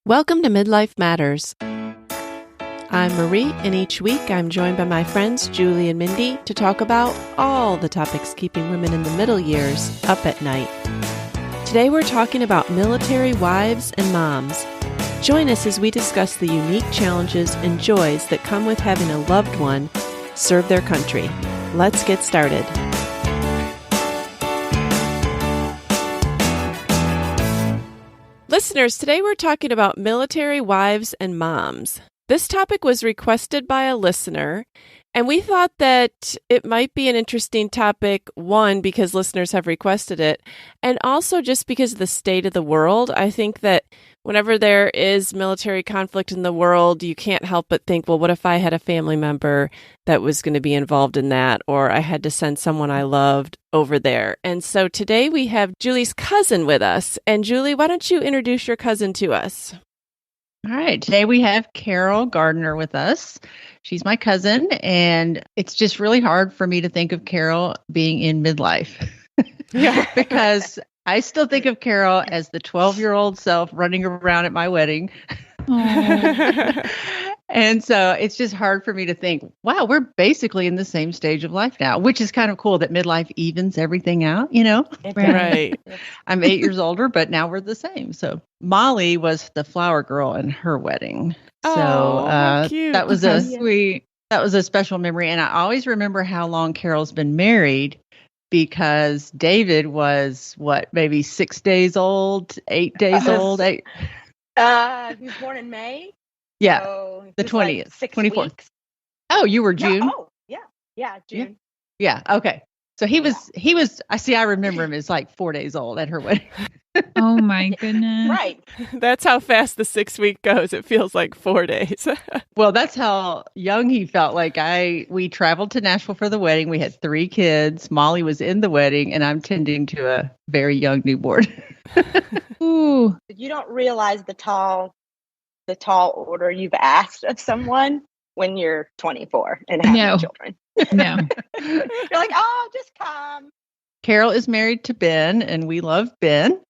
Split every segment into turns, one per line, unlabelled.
Welcome to Midlife Matters. I'm Marie, and each week I'm joined by my friends Julie and Mindy to talk about all the topics keeping women in the middle years up at night. Today we're talking about military wives and moms. Join us as we discuss the unique challenges and joys that come with having a loved one serve their country. Let's get started. Listeners, today we're talking about military wives and moms. This topic was requested by a listener, and we thought that it might be an interesting topic, one, because listeners have requested it, and also just because of the state of the world. I think that whenever there is military conflict in the world, you can't help but think, well, what if I had a family member that was going to be involved in that, or I had to send someone I loved over there? And so today we have Julie's cousin with us. And Julie, why don't you introduce your cousin to us?
All right. Today we have Carol Gardner with us. She's my cousin, and it's just really hard for me to think of Carol being in midlife because I still think of Carol as the 12-year-old self running around at my wedding. And so it's just hard for me to think, wow, we're basically in the same stage of life now, which is kind of cool that midlife evens everything out, you know?
Right.
I'm 8 years older, but now we're the same. So Molly was the flower girl in her wedding. So
cute.
that was that was a special memory. And I always remember how long Carol's been married, because David was maybe 6 days old, 8 days old.
He was born in May.
Yeah,
so
the 20th,
like
24th.
Weeks.
Oh, you were June?
No, yeah, June.
Yeah. Okay. So he was, I remember him as like 4 days old at her wedding.
Oh my goodness.
Right.
That's how fast the 6 week goes. It feels like 4 days.
Well, that's how young he felt. Like we traveled to Nashville for the wedding. We had 3 kids. Molly was in the wedding, and I'm tending to a very young newborn.
Ooh.
You don't realize the tall order you've asked of someone when you're 24 and having children.
No.
You're like, oh, just come.
Carol is married to Ben, and we love Ben.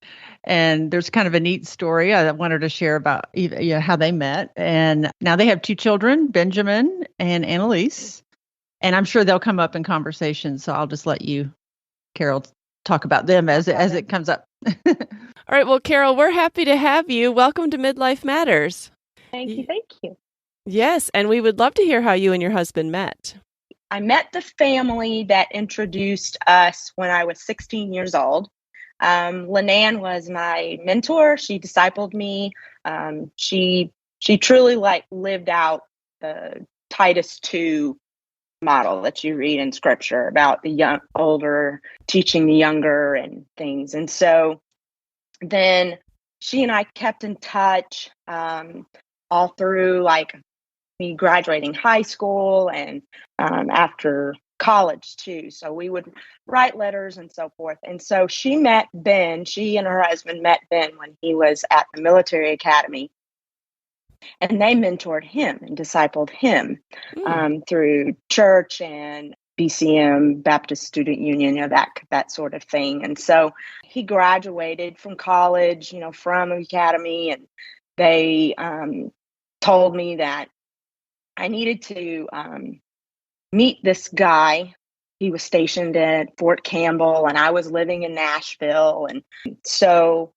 And there's kind of a neat story I wanted to share about how they met. And now they have 2 children, Benjamin and Annalise. And I'm sure they'll come up in conversation. So I'll just let you, Carol, talk about them as it comes up.
All right. Well, Carol, we're happy to have you. Welcome to Midlife Matters.
Thank you.
Yes. And we would love to hear how you and your husband met.
I met the family that introduced us when I was 16 years old. Lynanne was my mentor. She discipled me. She truly lived out the Titus 2 model that you read in scripture about the older teaching the younger and things. And so then she and I kept in touch all through me graduating high school and after college too. So we would write letters and so forth. And so she and her husband met Ben when he was at the military academy. And they mentored him and discipled him through church and BCM, Baptist Student Union, that sort of thing. And so he graduated from college, from the academy, and they told me that I needed to meet this guy. He was stationed at Fort Campbell, and I was living in Nashville. And so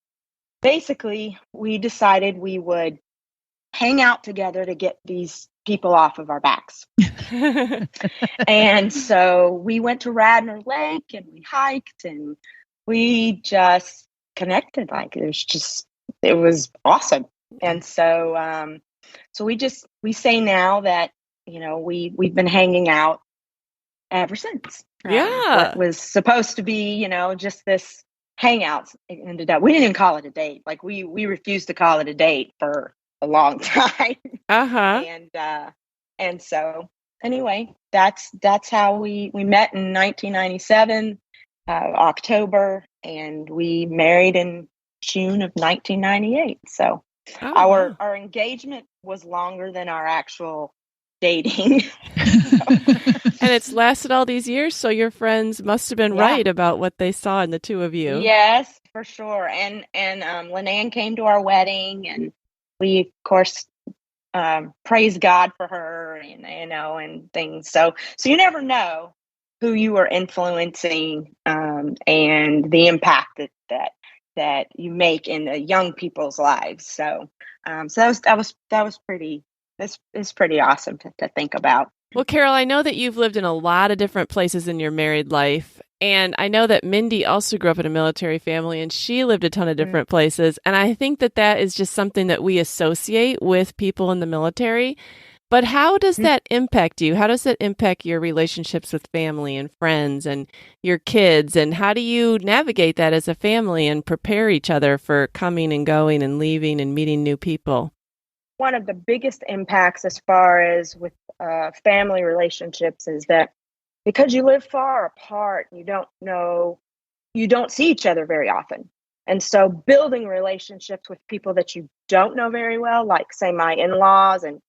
basically, we decided we would hang out together to get these people off of our backs. And so we went to Radnor Lake, and we hiked, and we just connected. It was awesome. And so we say now that, we've been hanging out ever since.
Yeah.
What was supposed to be, just this hangouts ended up, we didn't even call it a date. We refused to call it a date for a long time. And so anyway, that's how we met in 1997, October, and we married in June of 1998. So our engagement was longer than our actual dating.
And it's lasted all these years, so your friends must have been right about what they saw in the two of you.
Yes, for sure. And Lynanne came to our wedding, and we of course praise God for her, and things. So you never know who you are influencing, and the impact that you make in the young people's lives. So that was pretty. It's pretty awesome to think about.
Well, Carol, I know that you've lived in a lot of different places in your married life. And I know that Mindy also grew up in a military family and she lived a ton of different places. And I think that that is just something that we associate with people in the military. But how does that impact you? How does that impact your relationships with family and friends and your kids? And how do you navigate that as a family and prepare each other for coming and going and leaving and meeting new people?
One of the biggest impacts as far as with family relationships is that because you live far apart, you don't see each other very often. And so building relationships with people that you don't know very well, like say my in-laws and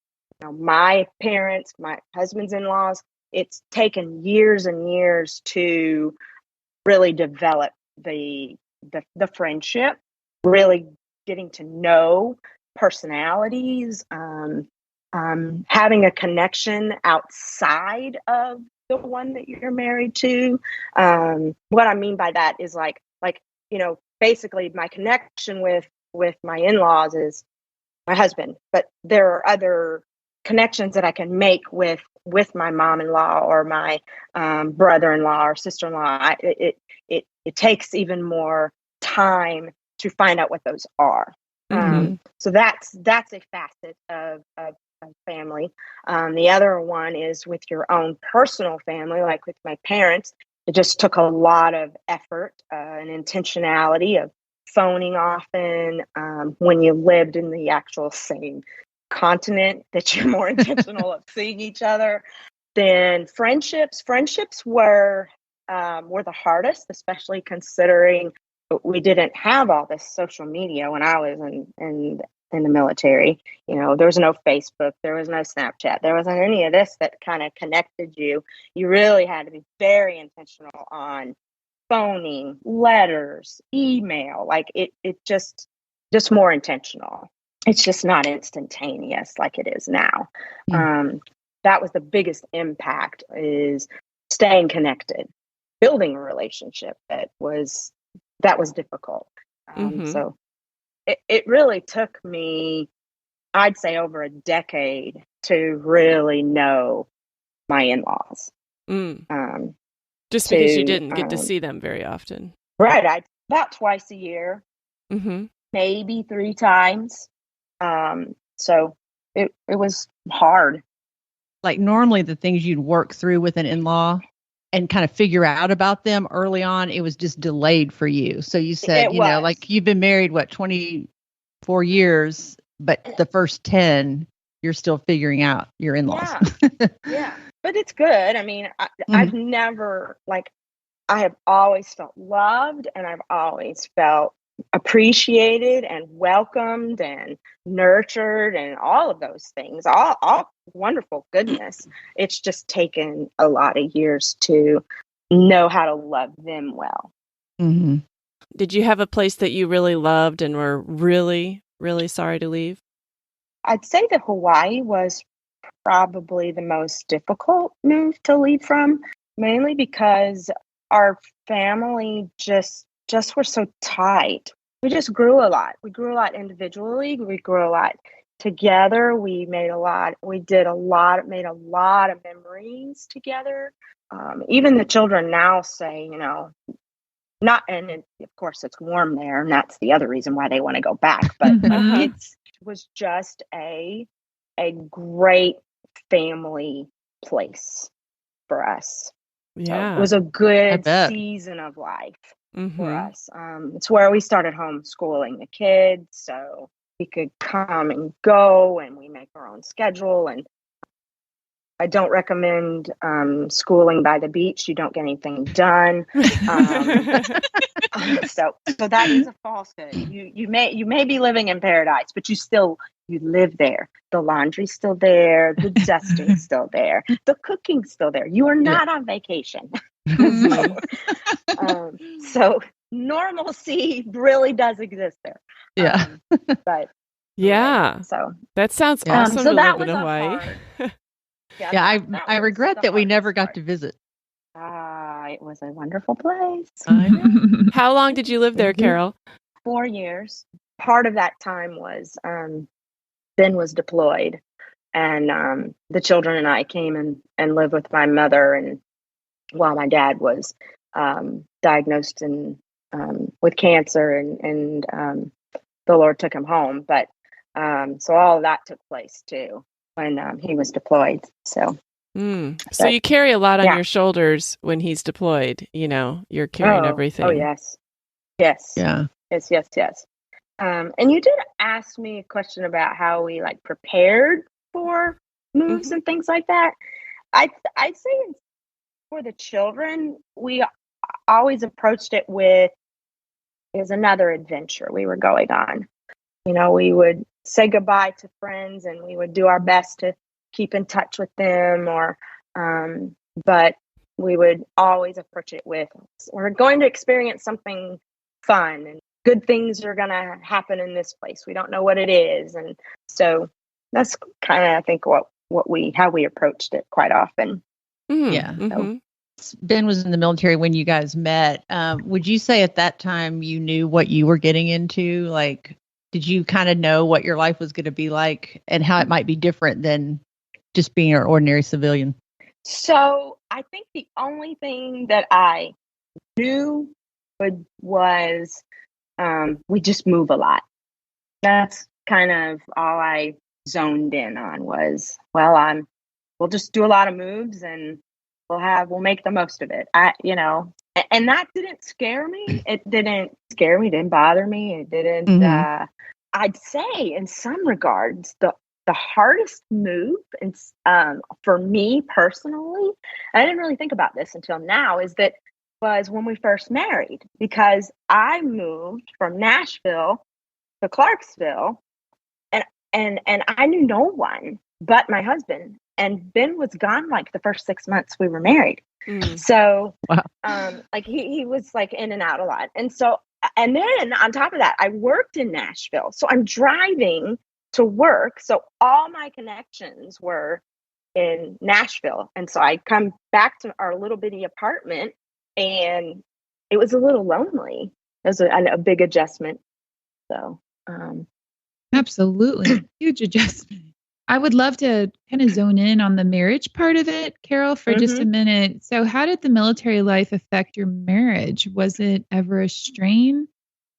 my parents, my husband's in-laws, it's taken years and years to really develop the friendship, really getting to know personalities, having a connection outside of the one that you're married to. What I mean by that is like basically my connection with my in-laws is my husband, but there are other connections that I can make with my mom-in-law or my brother-in-law or sister-in-law. It takes even more time to find out what those are. So that's a facet of family. The other one is with your own personal family, like with my parents. It just took a lot of effort and intentionality of phoning often. When you lived in the actual same continent, that you're more intentional of seeing each other. Then friendships were the hardest, especially considering we didn't have all this social media when I was in the military. There was no Facebook, there was no Snapchat, there wasn't any of this that kind of connected you. You really had to be very intentional on phoning, letters, email. Like it just more intentional. It's just not instantaneous like it is now. That was the biggest impact, is staying connected, building a relationship that was difficult. So it really took me, I'd say, over a decade to really know my in-laws.
Just because you didn't get to see them very often.
Right. About twice a year, maybe 3 times. So it was hard.
Like normally the things you'd work through with an in-law and kind of figure out about them early on, it was just delayed for you. So you said, like you've been married, 24 years, but the first 10, you're still figuring out your in-laws.
Yeah. But it's good. I mean, I've never, I have always felt loved, and I've always felt appreciated and welcomed and nurtured and all of those things, all wonderful goodness. It's just taken a lot of years to know how to love them well.
Did you have a place that you really loved and were really, really sorry to leave?
I'd say that Hawaii was probably the most difficult move to leave from, mainly because our family just were so tight. We just grew a lot. We grew a lot individually. We grew a lot together. We made a lot of memories together. Even the children now say, not, and of course it's warm there, and that's the other reason why they want to go back. But it was just a great family place for us.
Yeah,
so it was a good season of life for us. It's where we started homeschooling the kids, so we could come and go, and we make our own schedule. And I don't recommend schooling by the beach. You don't get anything done. So that is a falsehood. You may be living in paradise, but you live there. The laundry's still there. The dusting's still there. The cooking's still there. You are not on vacation. So normalcy really does exist there.
Yeah.
But
Yeah.
So
That sounds
Yeah.
awesome
so
to
that
live in
was a
Hawaii.
hard.
Yeah, I
was
regret
the
that we
hardest
never got
part.
to visit.
It was a wonderful place.
I know.
How long did you live there, Carol?
4 years. Part of that time was Ben was deployed, and the children and I came and lived with my mother, and while my dad was diagnosed with cancer, and the Lord took him home. But so all of that took place too when he was deployed. So
So you carry a lot on
yeah.
your shoulders when he's deployed. You're carrying everything.
Oh yes. Yes.
Yeah.
Yes. And you did ask me a question about how we like prepared for moves and things like that. I'd say for the children, we always approached it with is another adventure we were going on. We would say goodbye to friends and we would do our best to keep in touch with them, but we would always approach it with, we're going to experience something fun and good things are going to happen in this place. We don't know what it is. And so that's kind of, I think, how we approached it quite often.
Yeah. Ben was in the military when you guys met. Would you say at that time you knew what you were getting into? Like, did you kind of know what your life was going to be like and how it might be different than just being an ordinary civilian?
So I think the only thing that I knew was we just move a lot. That's kind of all I zoned in on was, we'll just do a lot of moves and we'll make the most of it. And that didn't scare me. It didn't scare me, didn't bother me. It didn't, I'd say in some regards, the hardest move for me personally, I didn't really think about this until now, was when we first married, because I moved from Nashville to Clarksville, and I knew no one but my husband, and Ben was gone like the first 6 months we were married. So wow. Like he was like in and out a lot, and then on top of that, I worked in Nashville, so I'm driving to work, so all my connections were in Nashville, and so I come back to our little bitty apartment, and it was a little lonely. It was a big adjustment. So
absolutely huge adjustment. I would love to kind of zone in on the marriage part of it, Carol, for just a minute. So how did the military life affect your marriage? Was it ever a strain?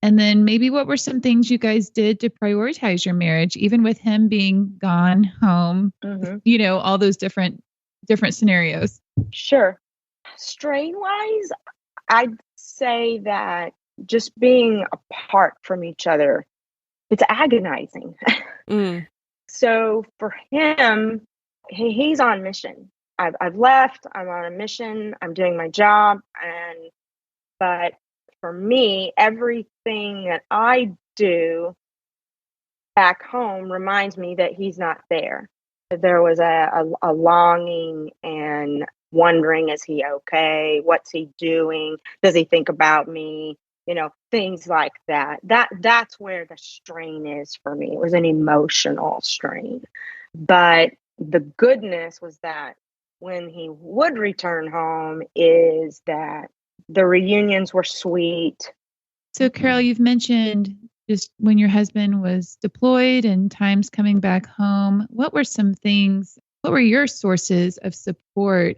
And then maybe what were some things you guys did to prioritize your marriage, even with him being gone home, all those different scenarios?
Sure. Strain wise, I'd say that just being apart from each other, it's agonizing. So for him, he's on mission. I've left. I'm on a mission. I'm doing my job, but for me, everything that I do back home reminds me that he's not there. There was a longing and wondering, is he okay? What's he doing? Does he think about me? Things like that. That's where the strain is for me. It was an emotional strain. But the goodness was that when he would return home is that the reunions were sweet.
So, Carol, you've mentioned just when your husband was deployed and times coming back home. What were your sources of support,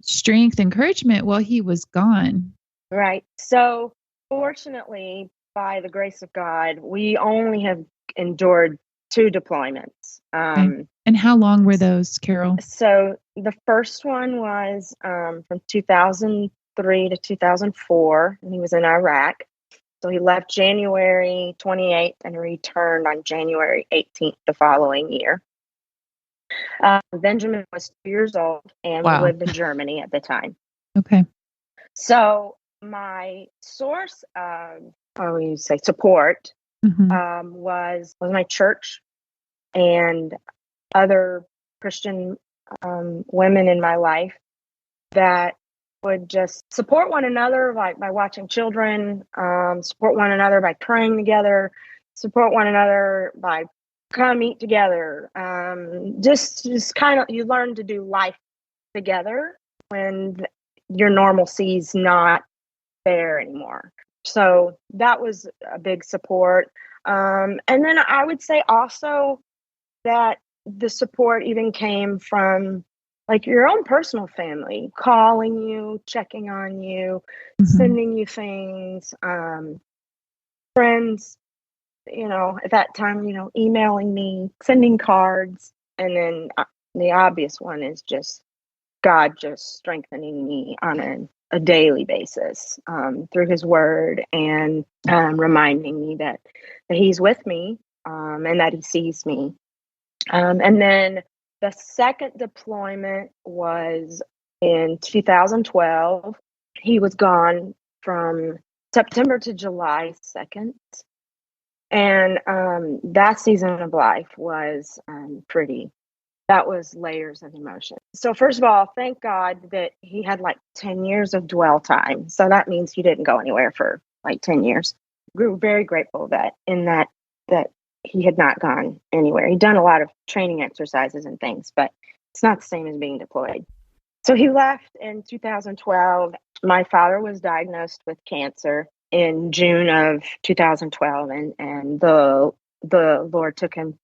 strength, encouragement while he was gone?
Right. So fortunately, by the grace of God, we only have endured 2 deployments.
Okay. And how long were those, Carol?
So the first one was from 2003 to 2004, and he was in Iraq. So he left January 28th and returned on January 18th the following year. Benjamin was 2 years old, and we lived in Germany at the time.
Okay.
So my source of, support was my church and other Christian women in my life that would just support one another, like by watching children, support one another by praying together, support one another by come eat together. Just kind of, you learn to do life together when your normalcy's not there anymore. So that was a big support. And then I would say also that the support even came from like your own personal family calling you, checking on you, sending you things, friends, at that time, emailing me, sending cards. And then the obvious one is just God just strengthening me on a daily basis through his word and reminding me that he's with me and that he sees me. And then the second deployment was in 2012. He was gone from September to July 2nd. And that season of life was that was layers of emotion. So first of all, thank God that he had like 10 years of dwell time. So that means he didn't go anywhere for like 10 years. We were very grateful that he had not gone anywhere. He'd done a lot of training exercises and things, but it's not the same as being deployed. So he left in 2012. My father was diagnosed with cancer in June of 2012, and the Lord took him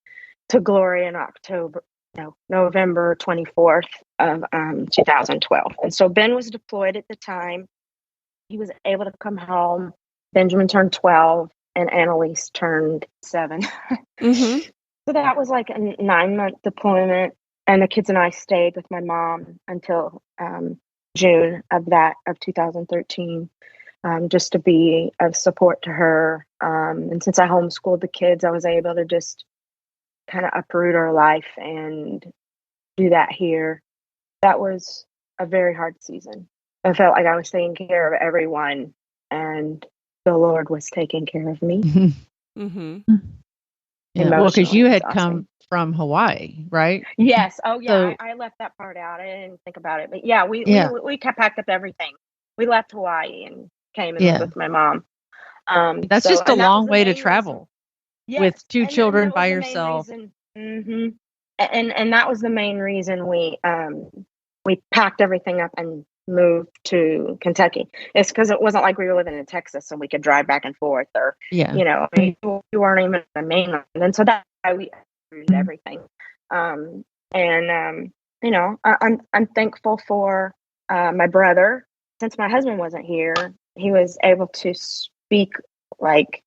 to glory in November 24th of 2012. And so Ben was deployed at the time. He was able to come home. Benjamin turned 12 and Annalise turned 7. So that was like a 9-month deployment. And the kids and I stayed with my mom until June of 2013, just to be of support to her. And since I homeschooled the kids, I was able to just kind of uproot our life and do that here. That was a very hard season. I felt like I was taking care of everyone and the Lord was taking care of me.
Yeah, well, because you had come from Hawaii, right?
Yes. Oh, yeah. So, I left that part out. I didn't think about it, but yeah, we packed up everything. We left Hawaii and came and lived with my mom.
That's just a long way to travel with 2 children by yourself.
And that was the main reason we packed everything up and moved to Kentucky. It's because it wasn't like we were living in Texas and we could drive back and forth, or you weren't even on the mainland, and so that's why we uprooted everything. I'm thankful for my brother. Since my husband wasn't here, he was able to speak like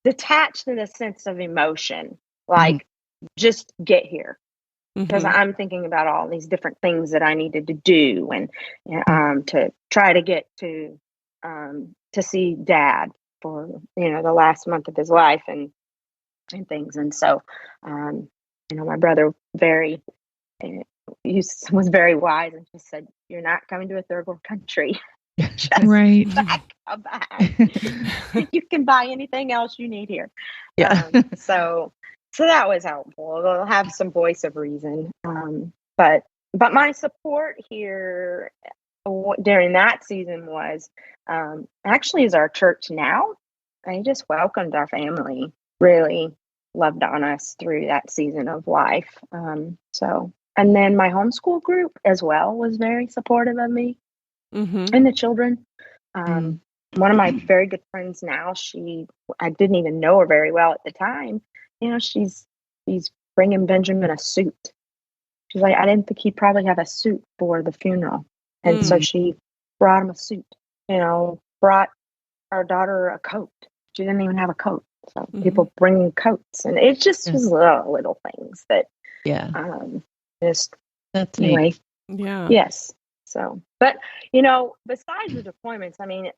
detached in a sense of emotion, like just get here. Because I'm thinking about all these different things that I needed to do and to try to get to see Dad for the last month of his life and things. And so my brother was very wise and just said, "You're not coming to a third world country." Just
right.
Back a bag. You can buy anything else you need here.
Yeah.
So that was helpful. They'll have some voice of reason. But my support here during that season was actually is our church now. They just welcomed our family, really loved on us through that season of life. And then my homeschool group as well was very supportive of me and the children. One of my very good friends now, I didn't even know her very well at the time. She's bringing Benjamin a suit. She's like, I didn't think he'd probably have a suit for the funeral. And so she brought him a suit, brought our daughter a coat. She didn't even have a coat. So people bringing coats. And it just was little things that, just,
that's
anyway.
neat.
Yeah.
Yes. So, but, besides the deployments, I mean,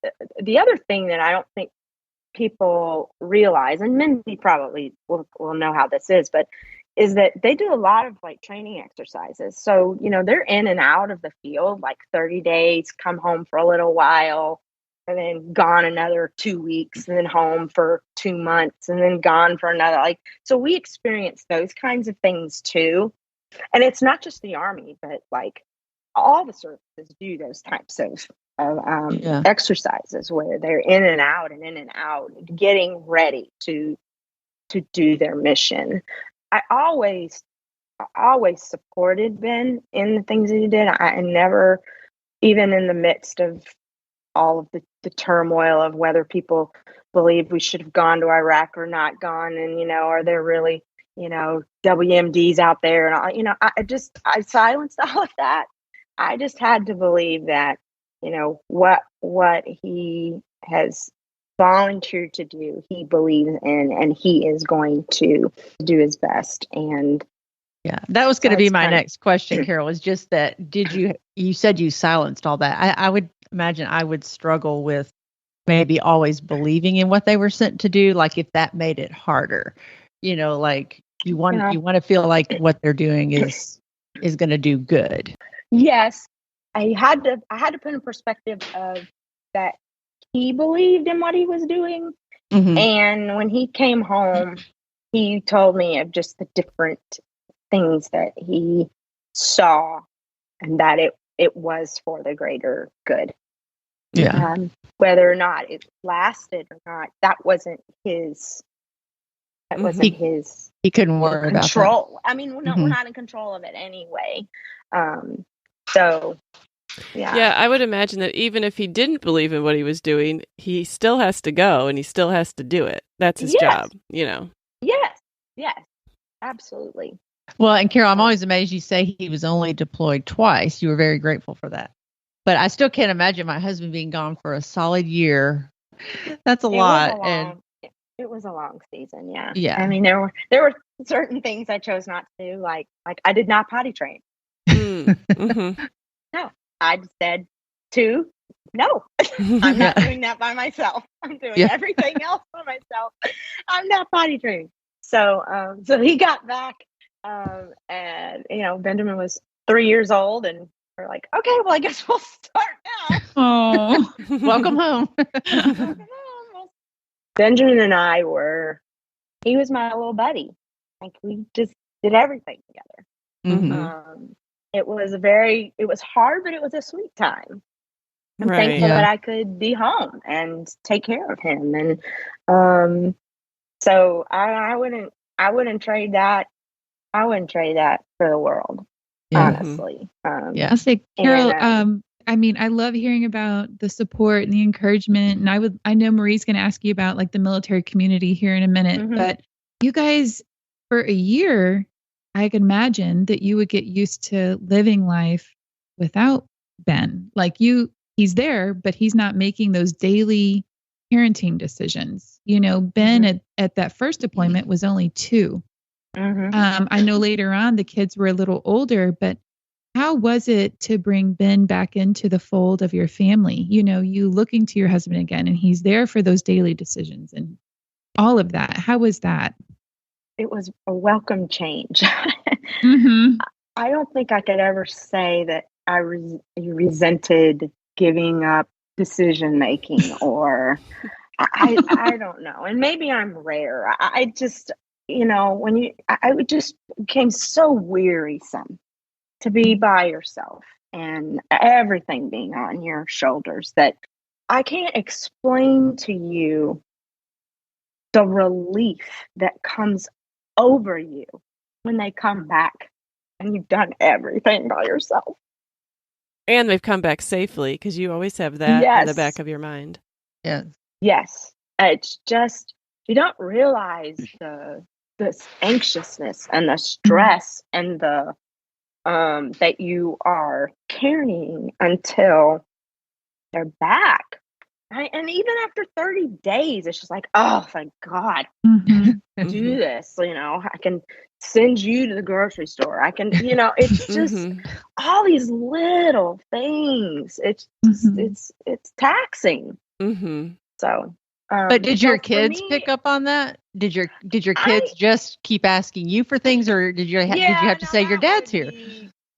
the other thing that I don't think people realize, and Mindy probably will know how this is, but is that they do a lot of like training exercises. So, they're in and out of the field, like 30 days, come home for a little while, and then gone another 2 weeks, and then home for 2 months, and then gone for another. So we experience those kinds of things too. And it's not just the Army, but like all the services do those types of exercises where they're in and out, getting ready to do their mission. I always supported Ben in the things that he did. I never, even in the midst of all of the turmoil of whether people believe we should have gone to Iraq or not gone, and are there really WMDs out there, and all, I silenced all of that. I just had to believe that what he has volunteered to do, he believes in, and he is going to do his best. And
yeah, that was going to be my next question, Carol, is just that, you said you silenced all that. I would imagine I would struggle with maybe always believing in what they were sent to do. Like if that made it harder, like you want to feel like what they're doing is going to do good.
Yes, I had to put in perspective of that he believed in what he was doing.
Mm-hmm.
And when he came home, he told me of just the different things that he saw, and that it was for the greater good.
Yeah.
Whether or not it lasted or not, that wasn't his. That wasn't his.
He couldn't worry about
control. I mean, we're not in control of it anyway. So, yeah.
Yeah, I would imagine that even if he didn't believe in what he was doing, he still has to go and he still has to do it. That's his job,
Yes, absolutely.
Well, and Carol, I'm always amazed you say he was only deployed twice. You were very grateful for that. But I still can't imagine my husband being gone for a solid year. That's a lot.
It was a long season, yeah.
Yeah.
I mean, there were certain things I chose not to do, like I did not potty train.
Mm-hmm.
No, I said no, I'm not doing that by myself. I'm doing everything else by myself. I'm not potty trained. So he got back, and Benjamin was 3 years old, and we're like, okay, well, I guess we'll start now.
Oh, welcome home.
Benjamin and he was my little buddy. Like we just did everything together.
Mm-hmm.
It was hard, but it was a sweet time. I'm thankful that I could be home and take care of him. And so I wouldn't trade that. I wouldn't trade that for the world, honestly.
I'll say, Carol, I love hearing about the support and the encouragement. And I know Marie's going to ask you about like the military community here in a minute, but you guys, for a year, I could imagine that you would get used to living life without Ben. Like he's there, but he's not making those daily parenting decisions. Ben at that first deployment was only 2. I know later on the kids were a little older, but how was it to bring Ben back into the fold of your family? You looking to your husband again, and he's there for those daily decisions and all of that. How was that?
It was a welcome change. I don't think I could ever say that I resented giving up decision making, or I don't know. And maybe I'm rare. I just, it just became so wearisome to be by yourself and everything being on your shoulders that I can't explain to you the relief that comes over you when they come back and you've done everything by yourself.
And they've come back safely, because you always have that in the back of your mind.
Yes. It's just, you don't realize the anxiousness and the stress and the that you are carrying until they're back. Right? And even after 30 days, it's just like, oh, thank God, do this. I can send you to the grocery store. I can, it's just all these little things. It's it's taxing. So,
but did your kids pick up on that? Did your kids just keep asking you for things, or did you have to say your dad's here?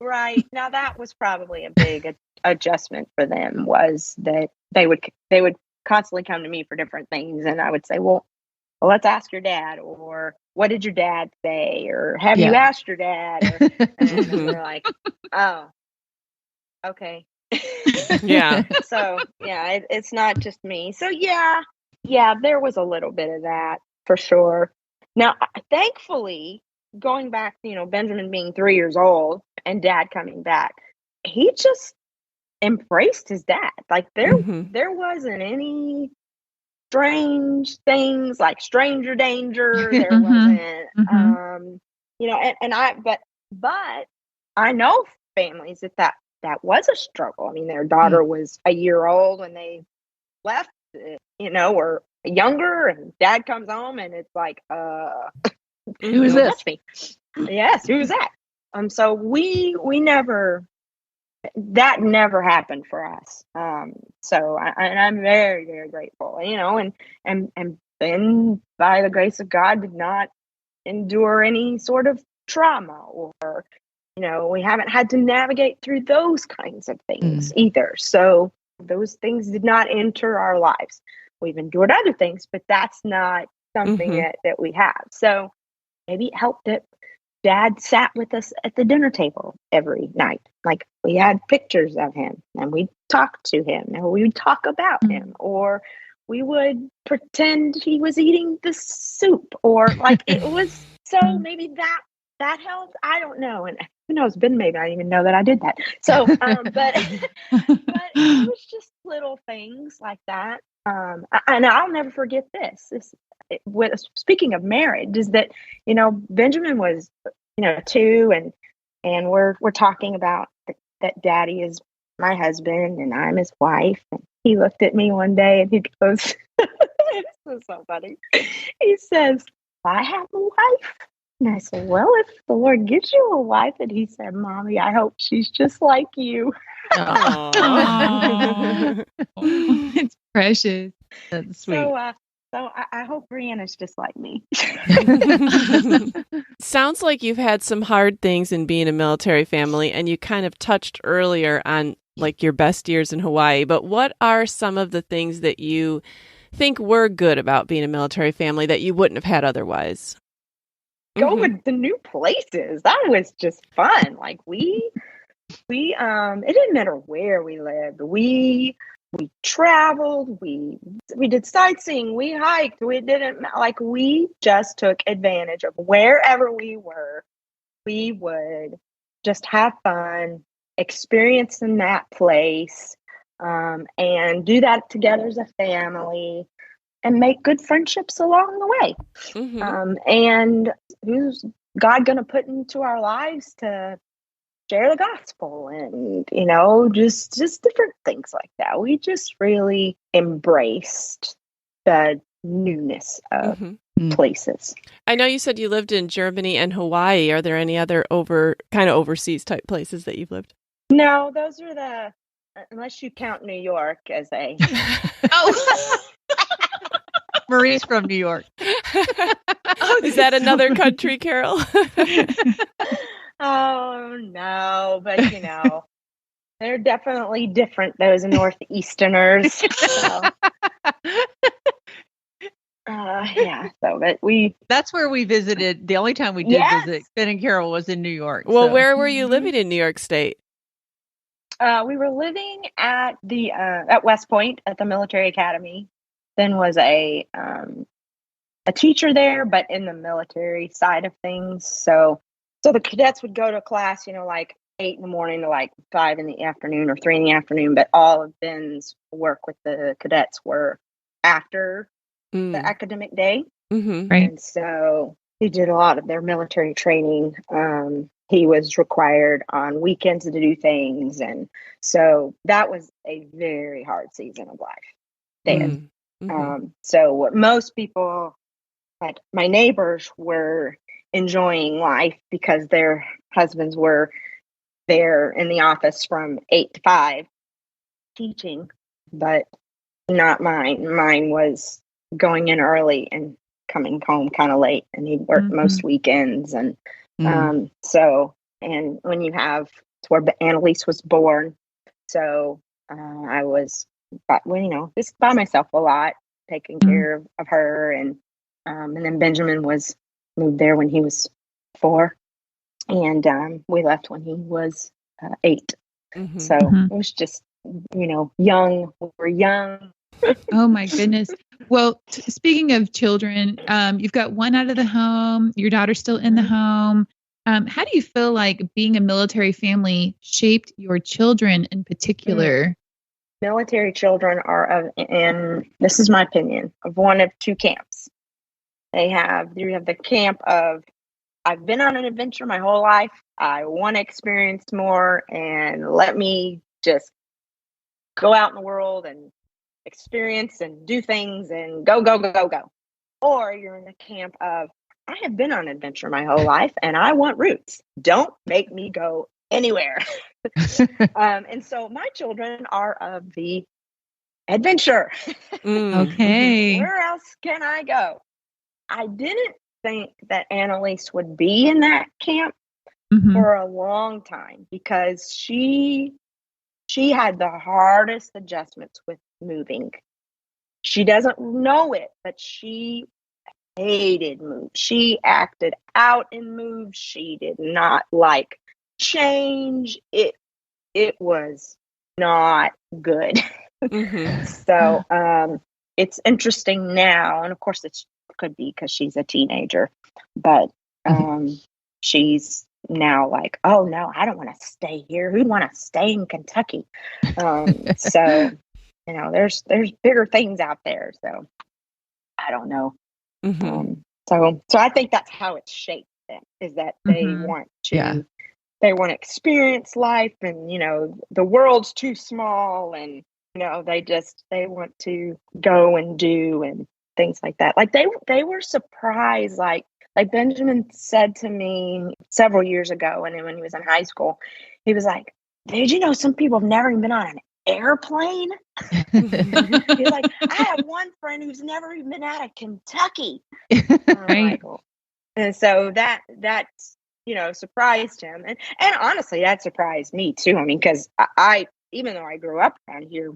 Right. Now that was probably a big adjustment for them, was that they would constantly come to me for different things, and I would say, well, let's ask your dad, or what did your dad say, or have you asked your dad? And they're like, oh, okay. So it's not just me. So there was a little bit of that for sure. Now, thankfully, going back, Benjamin being 3 years old and dad coming back, he just embraced his dad. Like there wasn't any strange things like stranger danger. There wasn't, but I know families that was a struggle. I mean, their daughter was a year old when they left, or younger, and dad comes home and it's like,
who is this?
Me. Yes, who's that? So we never, that never happened for us. So I'm very, very grateful, and then by the grace of God did not endure any sort of trauma, or, we haven't had to navigate through those kinds of things either. So those things did not enter our lives. We've endured other things, but that's not something that we have. So maybe it helped that dad sat with us at the dinner table every night. Like, we had pictures of him and we'd talk to him and we would talk about him, or we would pretend he was eating the soup, or like it was, so maybe that helped. I don't know. And who knows, Ben, maybe I didn't even know that I did that. So, but it was just little things like that. And I'll never forget this. Speaking of marriage, is that, Benjamin was, 2, and we're talking about that daddy is my husband and I'm his wife. And he looked at me one day and he goes, this is so funny. He says, I have a wife. And I said, well, if the Lord gives you a wife. And he said, Mommy, I hope she's just like you.
It's precious.
That's sweet.
So I hope Brianna's just like me.
Sounds like you've had some hard things in being a military family, and you kind of touched earlier on like your best years in Hawaii. But what are some of the things that you think were good about being a military family that you wouldn't have had otherwise?
Go with the new places. That was just fun. Like we it didn't matter where we lived. We traveled, we did sightseeing, we hiked, we just took advantage of wherever we were. We would just have fun, experience in that place, and do that together as a family and make good friendships along the way. And who's God going to put into our lives to share the gospel and, just different things like that. We just really embraced the newness of places.
I know you said you lived in Germany and Hawaii. Are there any other kind of overseas type places that you've lived?
No, those are unless you count New York as a...
Oh, Marie's from New York.
Is that another country, Carol?
Oh, no, but they're definitely different, those Northeasterners. So, but
that's where we visited. The only time we did visit Ben and Carol was in New York.
Well, where were you living in New York State?
We were living at at West Point at the military academy. Ben was a teacher there, but in the military side of things. So the cadets would go to class, like 8 in the morning to like 5 in the afternoon or 3 in the afternoon. But all of Ben's work with the cadets were after the academic day.
Right.
And so he did a lot of their military training. He was required on weekends to do things. And so that was a very hard season of life there. So what most people, like my neighbors, were enjoying life because their husbands were there in the office from 8 to 5 teaching, but not mine. Mine was going in early and coming home kind of late, and he'd work most weekends. And so, and when you have, it's where Annalise was born. So I was, just by myself a lot, taking care of her. And then Benjamin moved there when he was 4, and we left when he was 8. So it was just, young. We were young.
Oh my goodness. Well, speaking of children, you've got one out of the home, your daughter's still in the home. How do you feel like being a military family shaped your children in particular?
Military children are and this is my opinion, of one of two camps. You have the camp of, I've been on an adventure my whole life. I want to experience more, and let me just go out in the world and experience and do things and go, go, go, go, go. Or you're in the camp of, I have been on an adventure my whole life and I want roots. Don't make me go anywhere. And so my children are of the adventure.
Okay.
Where else can I go? I didn't think that Annalise would be in that camp for a long time because she had the hardest adjustments with moving. She doesn't know it, but she hated moves. She acted out in moves. She did not like change. It was not good. So it's interesting now, and of course it could be because she's a teenager, but she's now like, oh no, I don't want to stay here. Who'd want to stay in Kentucky? So there's bigger things out there. So I don't know. So I think that's how it's shaped them, is that they want to they want to experience life, and the world's too small, and they want to go and do and things like that. Like they were surprised, like Benjamin said to me several years ago, and when he was in high school, he was like, did you know some people have never even been on an airplane? He's like, I have one friend who's never even been out of Kentucky.
Right.
And so that surprised him, and honestly that surprised me too. I mean, because I even though I grew up around here,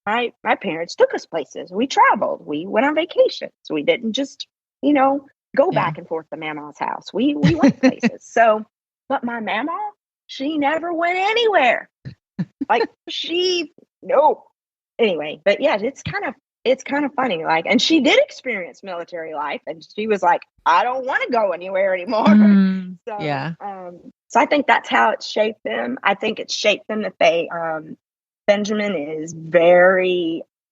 my parents took us places. We traveled. We went on vacations. We didn't just go back and forth to Mama's house. We went places. So, but my mama, she never went anywhere. Like no. Anyway, but yeah, it's kind of funny. Like, and she did experience military life, and she was like, I don't want to go anywhere anymore. So, so I think that's how it shaped them. I think it shaped them that they, Benjamin is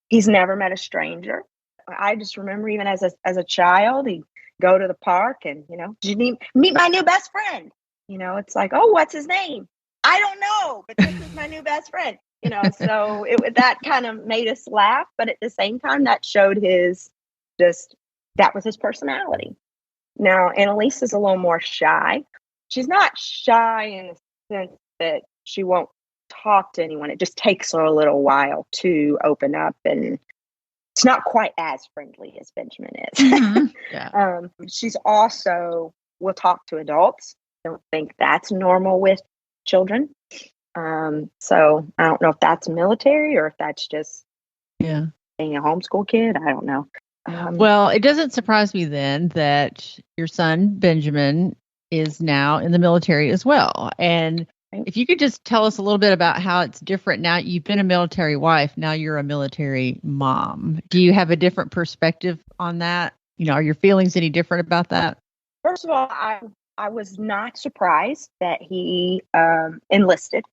he's never met a stranger. I just remember even as a child, he'd go to the park and, did you meet my new best friend? It's like, oh, what's his name? I don't know, but this is my new best friend. So that kind of made us laugh, but at the same time, that showed that was his personality. Now, Annalise is a little more shy. She's not shy in the sense that she won't talk to anyone. It just takes her a little while to open up, and it's not quite as friendly as Benjamin is. She's also will talk to adults. Don't think that's normal with children. So I don't know if that's military or if that's just being a homeschool kid. I don't know.
Well, it doesn't surprise me then that your son Benjamin is now in the military as well. And if you could just tell us a little bit about how it's different now. You've been a military wife. Now you're a military mom. Do you have a different perspective on that? Are your feelings any different about that?
First of all, I was not surprised that he enlisted.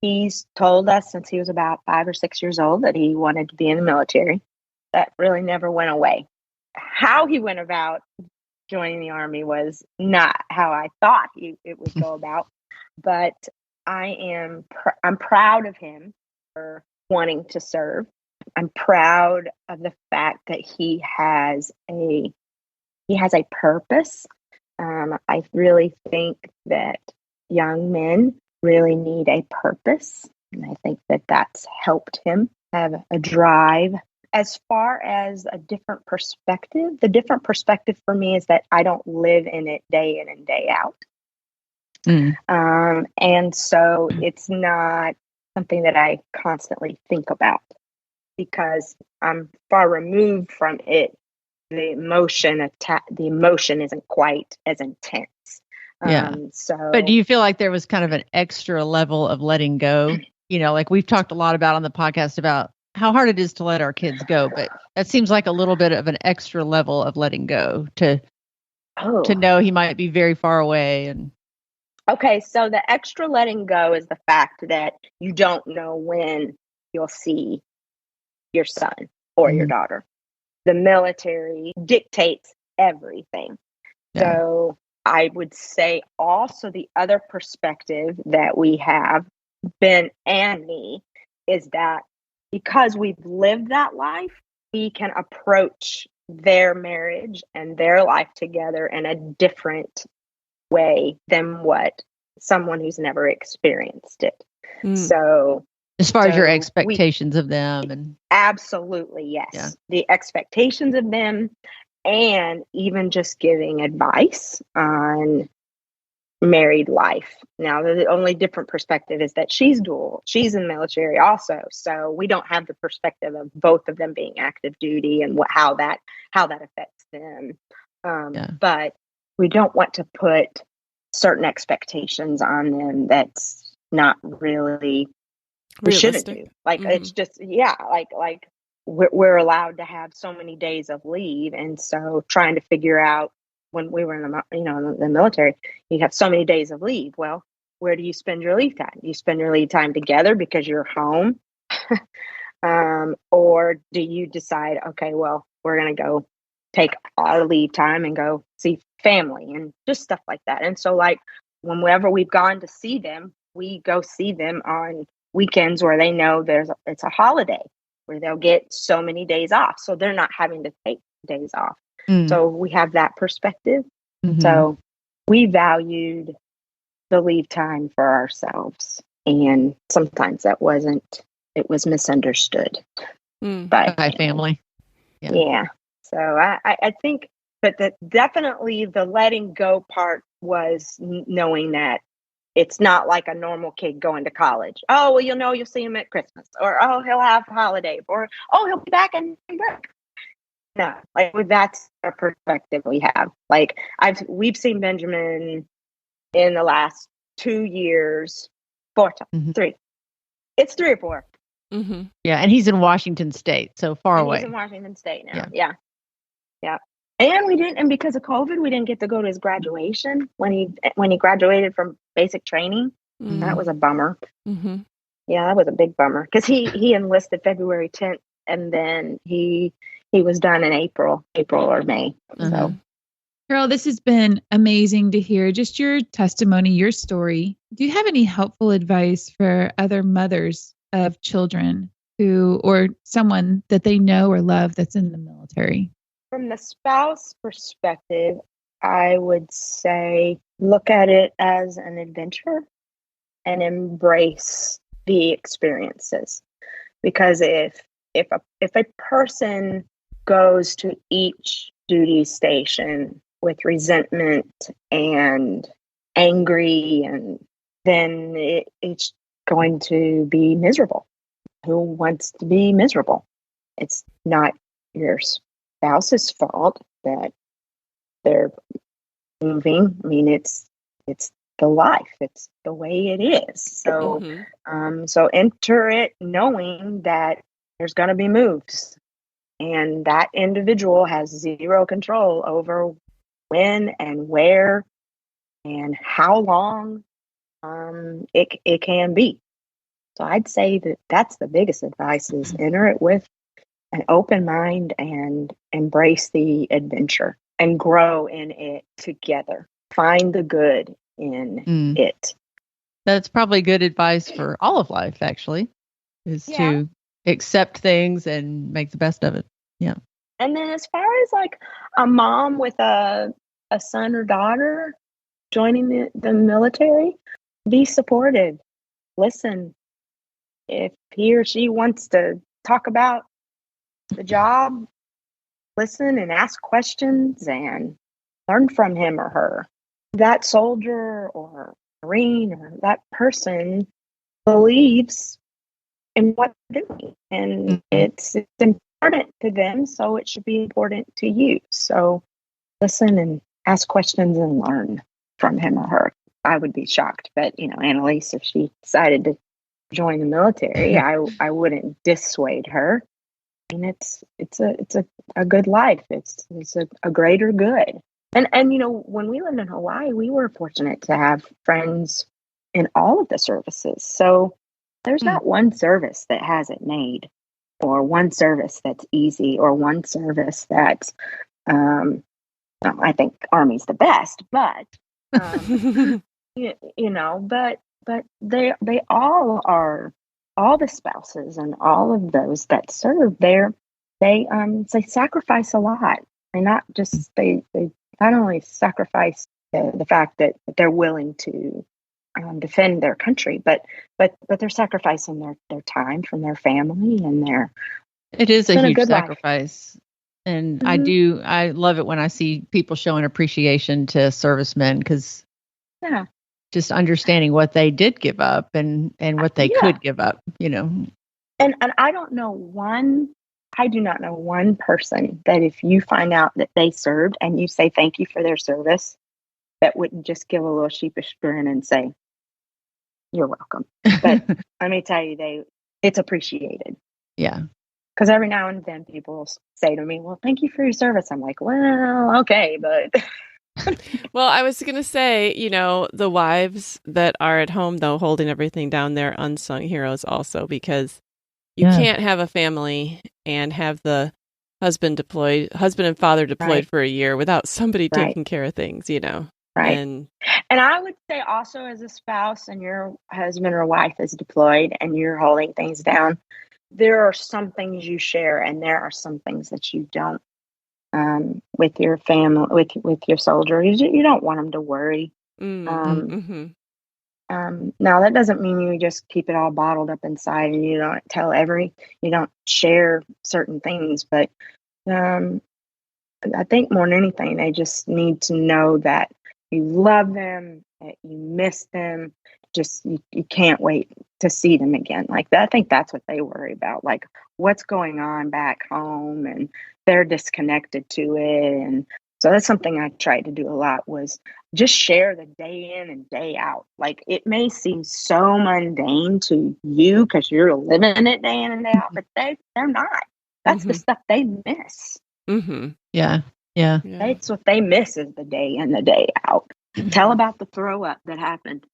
He's told us since he was about 5 or 6 years old that he wanted to be in the military. That really never went away. How he went about joining the Army was not how I thought it would go about, but I'm proud of him for wanting to serve. I'm proud of the fact that he has a purpose. I really think that young men really need a purpose, and I think that that's helped him have a drive. As far as a different perspective, the different perspective for me is that I don't live in it day in and day out. And so it's not something that I constantly think about because I'm far removed from it. The emotion isn't quite as intense.
But do you feel like there was kind of an extra level of letting go? Like we've talked a lot about on the podcast about how hard it is to let our kids go, but that seems like a little bit of an extra level of letting go to know he might be very far away. And
okay, so the extra letting go is the fact that you don't know when you'll see your son or your daughter. The military dictates everything.
Yeah.
So I would say also the other perspective that we have, Ben and me, is that because we've lived that life, we can approach their marriage and their life together in a different way than what someone who's never experienced it. So
as far as your expectations of them, and
absolutely, yes. The expectations of them, and even just giving advice on married life. Now, the only different perspective is that she's dual. She's in the military also. So we don't have the perspective of both of them being active duty and how that affects them. But we don't want to put certain expectations on them that's not really we shouldn't do. Like it's just like we're allowed to have so many days of leave, and so trying to figure out when we were in the military, you have so many days of leave. Well, where do you spend your leave time? Do you spend your leave time together because you're home, or do you decide, okay, well, we're gonna go take our leave time and go see family and just stuff like that. And so, like whenever we've gone to see them, we go see them on weekends where they know it's a holiday where they'll get so many days off, so they're not having to take days off. So we have that perspective. So we valued the leave time for ourselves, and sometimes it was misunderstood by
family.
So I think, but definitely the letting go part was knowing that it's not like a normal kid going to college. Oh, well, you'll see him at Christmas, or oh, he'll have a holiday, or oh, he'll be back in work. No, like that's a perspective we have. Like we've seen Benjamin in the last 2 years, 4 times, 3. It's 3 or 4.
Yeah, and he's in Washington State, so far away.
He's in Washington State now. Yeah. And we didn't, and because of COVID, we didn't get to go to his graduation when he graduated from basic training. That was a bummer. Yeah, that was a big bummer because he enlisted February 10th, and then he was done in April or May. So,
Carol, this has been amazing to hear. Just your testimony, your story. Do you have any helpful advice for other mothers of children or someone that they know or love that's in the military?
From the spouse perspective, I would say look at it as an adventure and embrace the experiences. Because if a person goes to each duty station with resentment and angry, and then it's going to be miserable. Who wants to be miserable? It's not your spouse's fault that they're moving. I mean, it's the life. It's the way it is. So, so enter it knowing that there's going to be moves, and that individual has zero control over when and where and how long it can be. So I'd say that's the biggest advice: is enter it with an open mind and embrace the adventure and grow in it together. Find the good in it.
That's probably good advice for all of life, actually, is to accept things and make the best of it. Yeah.
And then as far as like a mom with a son or daughter joining the military, be supportive. Listen. If he or she wants to talk about the job, listen and ask questions and learn from him or her. That soldier or Marine or that person believes in what they're doing, and it's important to them, so it should be important to you. So listen and ask questions and learn from him or her. I would be shocked, but Annalise, if she decided to join the military, I wouldn't dissuade her. And it's a good life. It's a greater good. And when we lived in Hawaii, we were fortunate to have friends in all of the services. So there's not one service that has it made, or one service that's easy, or one service that's well, I think Army's the best, but but they all are, all the spouses and all of those that serve there, they sacrifice a lot. And not just they not only sacrifice the fact that they're willing to defend their country, but they're sacrificing their time from their family and their.
It is a huge
good life.
sacrifice. And I love it when I see people showing appreciation to servicemen, because just understanding what they did give up and what they could give up,
And I do not know one person that if you find out that they served and you say thank you for their service, that wouldn't just give a little sheepish grin and say, "You're welcome." But let me tell you, it's appreciated.
Yeah.
Because every now and then people say to me, "Well, thank you for your service." I'm like, "Well, okay, but."
Well, I was going to say, the wives that are at home, though, holding everything down, they're unsung heroes also, because you can't have a family and have the husband and father deployed for a year without somebody taking care of things,
Right.
And
I would say also, as a spouse and your husband or wife is deployed and you're holding things down, there are some things you share and there are some things that you don't. With your family, with your soldiers, you don't want them to worry. Now that doesn't mean you just keep it all bottled up inside and you don't share certain things. But I think more than anything, they just need to know that you love them, that you miss them. Just you can't wait to see them again. Like that, I think that's what they worry about. Like what's going on back home, and they're disconnected to it. And so that's something I tried to do a lot, was just share the day in and day out. Like it may seem so mundane to you because you're living it day in and day out, but they're not. That's the stuff they miss.
Yeah.
That's what they miss, is the day in the day out. Tell about the throw up that happened.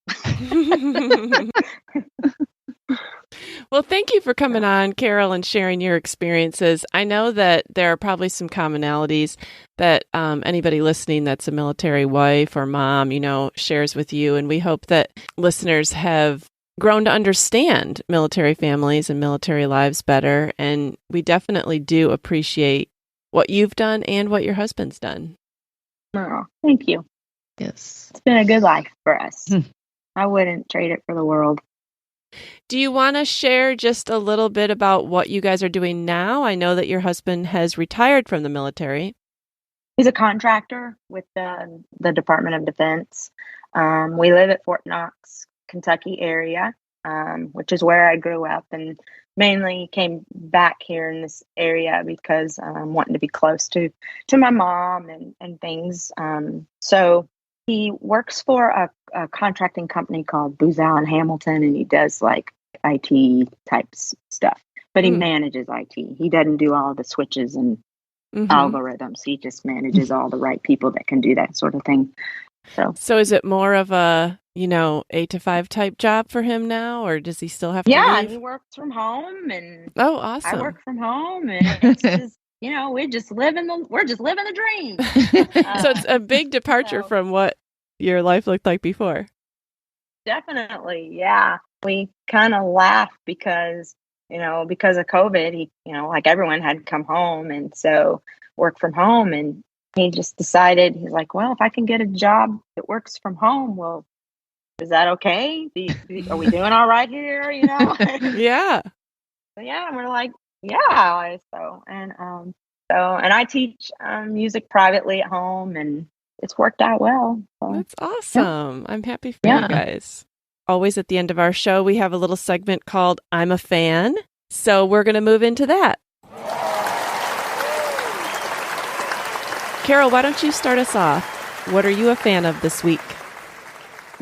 Well, thank you for coming on, Carol, and sharing your experiences. I know that there are probably some commonalities that anybody listening that's a military wife or mom, shares with you. And we hope that listeners have grown to understand military families and military lives better. And we definitely do appreciate what you've done and what your husband's done.
Oh, thank you.
Yes.
It's been a good life for us. I wouldn't trade it for the world.
Do you want to share just a little bit about what you guys are doing now? I know that your husband has retired from the military.
He's a contractor with the Department of Defense. We live at Fort Knox, Kentucky area, which is where I grew up, and mainly came back here in this area because I'm wanting to be close to my mom and things. So he works for a contracting company called Booz Allen Hamilton, and he does like IT type stuff, but he manages IT. He doesn't do all the switches and algorithms. He just manages all the right people that can do that sort of thing. So
is it more of a 8 to 5 type job for him now, or does he still have to leave?
Yeah, he works from home, and
awesome.
I work from home, and it's just we're just living the dream.
So it's a big departure from what your life looked like before.
Definitely, yeah. We kind of laugh because of COVID, he like everyone had to come home, and so work from home, and he just decided, he's like, well, if I can get a job that works from home, well, is that okay? Are we doing all right here?
Yeah.
So, yeah, and we're like, yeah. And I teach music privately at home, and it's worked out well. So,
that's awesome. Yeah. I'm happy for you guys. Always at the end of our show, we have a little segment called I'm a Fan. So we're going to move into that. Carol, why don't you start us off? What are you a fan of this week?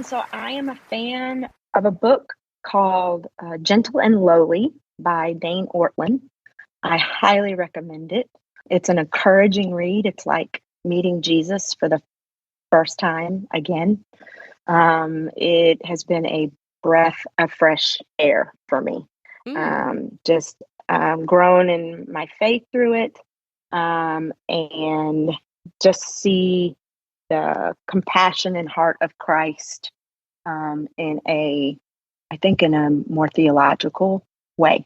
So I am a fan of a book called Gentle and Lowly by Dane Ortland. I highly recommend it. It's an encouraging read. It's like meeting Jesus for the first time again. It has been a breath of fresh air for me. Just grown in my faith through it, and just see the compassion and heart of Christ in a more theological way.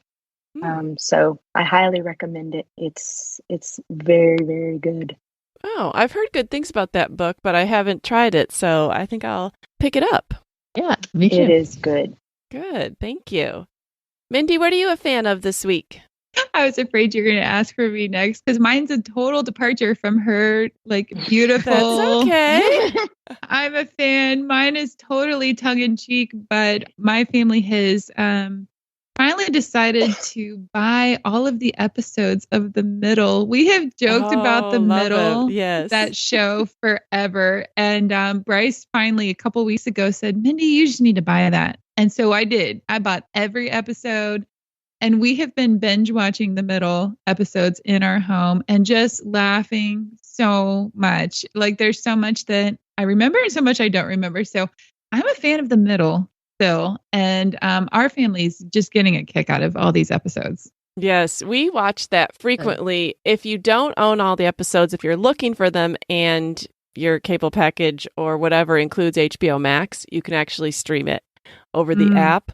So I highly recommend it. It's very, very good.
Oh, I've heard good things about that book, but I haven't tried it, so I think I'll pick it up.
Yeah, me too.
It is good.
Good, thank you. Mindy, what are you a fan of this week?
I was afraid you were going to ask for me next because mine's a total departure from her, like, beautiful.
That's okay.
I'm a fan. Mine is totally tongue-in-cheek, but my family has finally decided to buy all of the episodes of The Middle. We have joked about The Middle,
yes,
that show, forever. And Bryce finally, a couple weeks ago, said, Mindy, you just need to buy that. And so I did. I bought every episode. And we have been binge watching The Middle episodes in our home and just laughing so much. Like, there's so much that I remember and so much I don't remember. So I'm a fan of The Middle still. And our family's just getting a kick out of all these episodes.
Yes, we watch that frequently. If you don't own all the episodes, if you're looking for them and your cable package or whatever includes HBO Max, you can actually stream it over the app.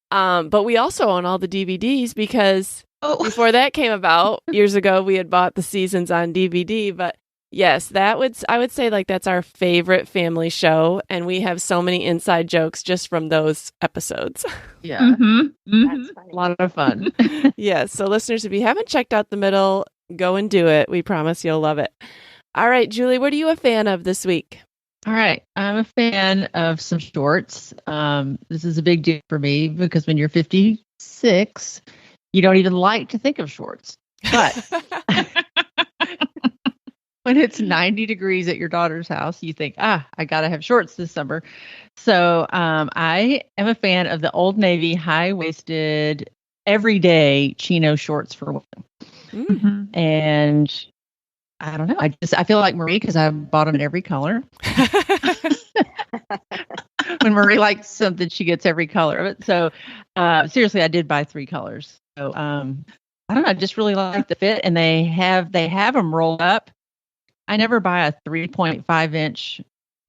But we also own all the DVDs because before that came about years ago, we had bought the seasons on DVD. But yes, I would say like that's our favorite family show. And we have so many inside jokes just from those episodes.
Yeah.
That's funny.
A lot of fun.
Yes. So listeners, if you haven't checked out The Middle, go and do it. We promise you'll love it. All right, Julie, what are you a fan of this week?
All right. I'm a fan of some shorts. This is a big deal for me because when you're 56, you don't even like to think of shorts. But when it's 90 degrees at your daughter's house, you think, I got to have shorts this summer. So I am a fan of the Old Navy high-waisted everyday chino shorts for women. And I don't know. I feel like Marie because I bought them in every color. When Marie likes something, she gets every color of it. So seriously, I did buy 3 colors. So I don't know. I just really like the fit, and they have them rolled up. I never buy a 3.5-inch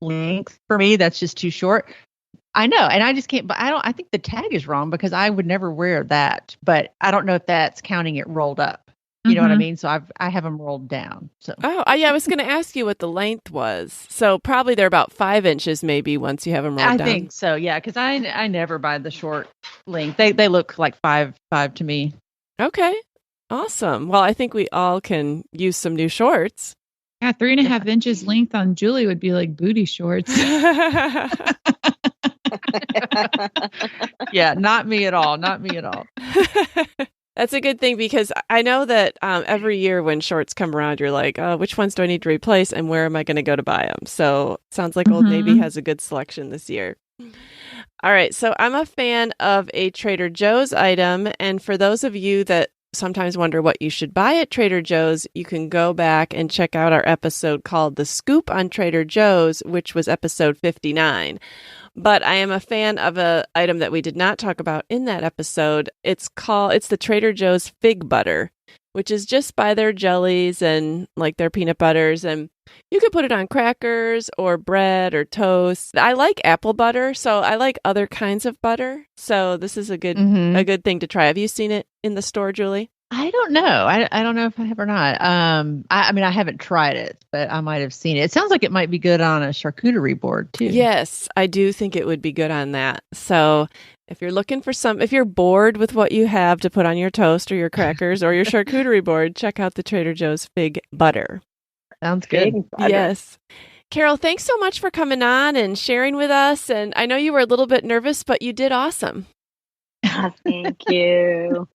length. For me, that's just too short. I know, and I just can't. But I think the tag is wrong because I would never wear that. But I don't know if that's counting it rolled up. You know what I mean? So I have them rolled down. So
I was going to ask you what the length was. So probably they're about 5 inches, maybe once you have them rolled down.
I think so. Yeah, because I never buy the short length. They look like 5 to me.
Okay, awesome. Well, I think we all can use some new shorts.
Yeah, 3.5 inches length on Julie would be like booty shorts.
Yeah, not me at all. Not me at all.
That's a good thing because I know that every year when shorts come around, you're like, which ones do I need to replace and where am I going to go to buy them? So it sounds like Old Navy has a good selection this year. All right. So I'm a fan of a Trader Joe's item. And for those of you that sometimes wonder what you should buy at Trader Joe's, you can go back and check out our episode called The Scoop on Trader Joe's, which was episode 59. But I am a fan of an item that we did not talk about in that episode. It's the Trader Joe's fig butter, which is just by their jellies and like their peanut butters. And you could put it on crackers or bread or toast. I like apple butter, so I like other kinds of butter. So this is a good thing to try. Have you seen it in the store, Julie?
I don't know. I don't know if I have or not. I mean, I haven't tried it, but I might have seen it. It sounds like it might be good on a charcuterie board too.
Yes, I do think it would be good on that. So if you're looking for if you're bored with what you have to put on your toast or your crackers or your charcuterie board, check out the Trader Joe's fig butter.
Sounds good.
Yes. Carol, thanks so much for coming on and sharing with us. And I know you were a little bit nervous, but you did awesome.
Thank you.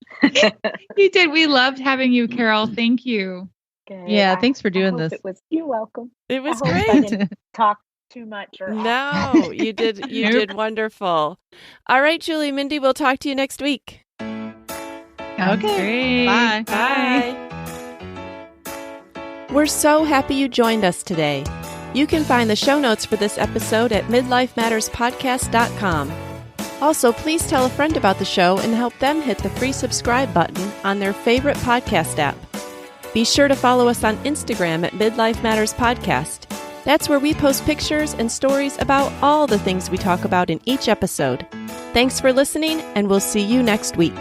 You did. We loved having you, Carol. Thank you.
Good.
Yeah, thanks for doing this.
You're welcome.
It was
I
great.
hope I didn't talk too much.
No, you did. You did wonderful. All right, Julie, Mindy, we'll talk to you next week.
Okay. Bye.
Bye. We're so happy you joined us today. You can find the show notes for this episode at midlifematterspodcast.com. Also, please tell a friend about the show and help them hit the free subscribe button on their favorite podcast app. Be sure to follow us on Instagram at Midlife Matters Podcast. That's where we post pictures and stories about all the things we talk about in each episode. Thanks for listening, and we'll see you next week.